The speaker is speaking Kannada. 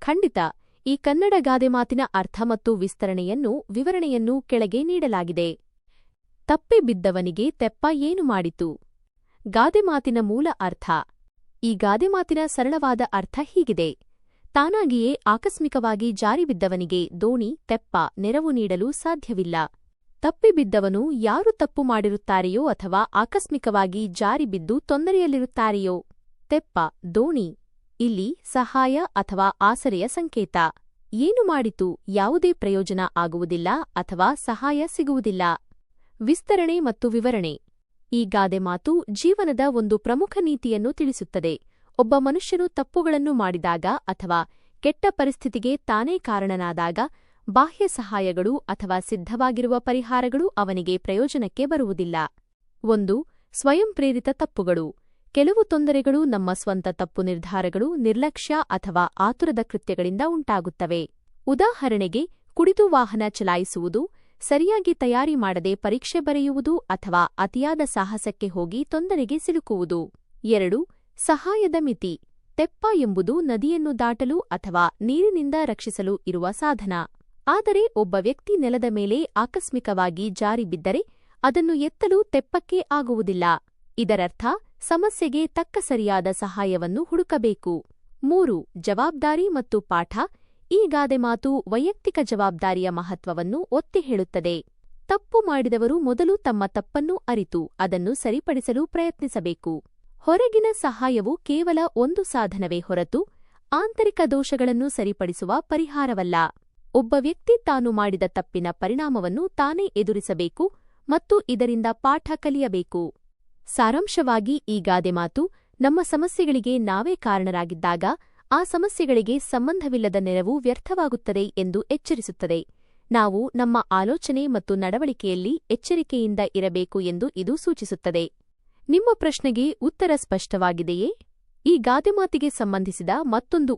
ಖಂಡಿತ. ಈ ಕನ್ನಡ ಗಾದೆಮಾತಿನ ಅರ್ಥ ಮತ್ತು ವಿವರಣೆಯನ್ನು ಕೆಳಗೆ ನೀಡಲಾಗಿದೆ. ತಪ್ಪಿ ಬಿದ್ದವನಿಗೆ ತೆಪ್ಪ ಏನು ಮಾಡಿತು? ಗಾದೆಮಾತಿನ ಮೂಲ ಅರ್ಥ. ಈ ಗಾದೆಮಾತಿನ ಸರಳವಾದ ಅರ್ಥ ಹೀಗಿದೆ: ತಾನಾಗಿಯೇ ಆಕಸ್ಮಿಕವಾಗಿ ಜಾರಿ ಬಿದ್ದವನಿಗೆ ದೋಣಿ, ತೆಪ್ಪ ನೆರವು ನೀಡಲು ಸಾಧ್ಯವಿಲ್ಲ. ತಪ್ಪಿಬಿದ್ದವನು ಯಾರು ತಪ್ಪು ಮಾಡಿರುತ್ತಾರೆಯೋ ಅಥವಾ ಆಕಸ್ಮಿಕವಾಗಿ ಜಾರಿ ಬಿದ್ದು ತೊಂದರೆಯಲ್ಲಿರುತ್ತಾರೆಯೋ. ತೆಪ್ಪ, ದೋಣಿ ಇಲ್ಲಿ ಸಹಾಯ ಅಥವಾ ಆಸರೆಯ ಸಂಕೇತ. ಏನು ಮಾಡಿತು? ಯಾವುದೇ ಪ್ರಯೋಜನ ಆಗುವುದಿಲ್ಲ ಅಥವಾ ಸಹಾಯ ಸಿಗುವುದಿಲ್ಲ. ವಿಸ್ತರಣೆ ಮತ್ತು ವಿವರಣೆ. ಈ ಗಾದೆಮಾತು ಜೀವನದ ಒಂದು ಪ್ರಮುಖ ನೀತಿಯನ್ನು ತಿಳಿಸುತ್ತದೆ. ಒಬ್ಬ ಮನುಷ್ಯನು ತಪ್ಪುಗಳನ್ನು ಮಾಡಿದಾಗ ಅಥವಾ ಕೆಟ್ಟ ಪರಿಸ್ಥಿತಿಗೆ ತಾನೇ ಕಾರಣನಾದಾಗ ಬಾಹ್ಯ ಸಹಾಯಗಳು ಅಥವಾ ಸಿದ್ಧವಾಗಿರುವ ಪರಿಹಾರಗಳು ಅವನಿಗೆ ಪ್ರಯೋಜನಕ್ಕೆ ಬರುವುದಿಲ್ಲ. 1. ಸ್ವಯಂ ಪ್ರೇರಿತ ತಪ್ಪುಗಳು. ಕೆಲವು ತೊಂದರೆಗಳು ನಮ್ಮ ಸ್ವಂತ ತಪ್ಪು ನಿರ್ಧಾರಗಳು, ನಿರ್ಲಕ್ಷ್ಯ ಅಥವಾ ಆತುರದ ಕೃತ್ಯಗಳಿಂದ ಉಂಟಾಗುತ್ತವೆ. ಉದಾಹರಣೆಗೆ, ಕುಡಿದು ವಾಹನ ಚಲಾಯಿಸುವುದು, ಸರಿಯಾಗಿ ತಯಾರಿ ಮಾಡದೆ ಪರೀಕ್ಷೆ ಬರೆಯುವುದು ಅಥವಾ ಅತಿಯಾದ ಸಾಹಸಕ್ಕೆ ಹೋಗಿ ತೊಂದರೆಗೆ ಸಿಲುಕುವುದು. 2. ಸಹಾಯದ ಮಿತಿ. ತೆಪ್ಪ ಎಂಬುದು ನದಿಯನ್ನು ದಾಟಲು ಅಥವಾ ನೀರಿನಿಂದ ರಕ್ಷಿಸಲು ಇರುವ ಸಾಧನ. ಆದರೆ ಒಬ್ಬ ವ್ಯಕ್ತಿ ನೆಲದ ಮೇಲೆ ಆಕಸ್ಮಿಕವಾಗಿ ಜಾರಿ ಬಿದ್ದರೆ ಅದನ್ನು ಎತ್ತಲು ತೆಪ್ಪಕ್ಕೆ ಆಗುವುದಿಲ್ಲ. ಇದರರ್ಥ ಸಮಸ್ಯೆಗೆ ತಕ್ಕ ಸರಿಯಾದ ಸಹಾಯವನ್ನು ಹುಡುಕಬೇಕು. 3. ಜವಾಬ್ದಾರಿ ಮತ್ತು ಪಾಠ. ಈ ಗಾದೆಮಾತು ವೈಯಕ್ತಿಕ ಜವಾಬ್ದಾರಿಯ ಮಹತ್ವವನ್ನು ಒತ್ತಿ ಹೇಳುತ್ತದೆ. ತಪ್ಪು ಮಾಡಿದವರು ಮೊದಲು ತಮ್ಮ ತಪ್ಪನ್ನು ಅರಿತು ಅದನ್ನು ಸರಿಪಡಿಸಲು ಪ್ರಯತ್ನಿಸಬೇಕು. ಹೊರಗಿನ ಸಹಾಯವು ಕೇವಲ ಒಂದು ಸಾಧನವೇ ಹೊರತು ಆಂತರಿಕ ದೋಷಗಳನ್ನು ಸರಿಪಡಿಸುವ ಪರಿಹಾರವಲ್ಲ. ಒಬ್ಬ ವ್ಯಕ್ತಿ ತಾನು ಮಾಡಿದ ತಪ್ಪಿನ ಪರಿಣಾಮವನ್ನು ತಾನೇ ಎದುರಿಸಬೇಕು ಮತ್ತು ಇದರಿಂದ ಪಾಠ ಕಲಿಯಬೇಕು. ಸಾರಾಂಶವಾಗಿ, ಈ ಗಾದೆಮಾತು ನಮ್ಮ ಸಮಸ್ಯೆಗಳಿಗೆ ನಾವೇ ಕಾರಣರಾಗಿದ್ದಾಗ ಆ ಸಮಸ್ಯೆಗಳಿಗೆ ಸಂಬಂಧವಿಲ್ಲದ ನೆರವು ವ್ಯರ್ಥವಾಗುತ್ತದೆ ಎಂದು ಎಚ್ಚರಿಸುತ್ತದೆ. ನಾವು ನಮ್ಮ ಆಲೋಚನೆ ಮತ್ತು ನಡವಳಿಕೆಯಲ್ಲಿ ಎಚ್ಚರಿಕೆಯಿಂದ ಇರಬೇಕು ಎಂದು ಇದು ಸೂಚಿಸುತ್ತದೆ. ನಿಮ್ಮ ಪ್ರಶ್ನೆಗೆ ಉತ್ತರ ಸ್ಪಷ್ಟವಾಗಿದೆಯೇ? ಈ ಗಾದೆಮಾತಿಗೆ ಸಂಬಂಧಿಸಿದ ಮತ್ತೊಂದು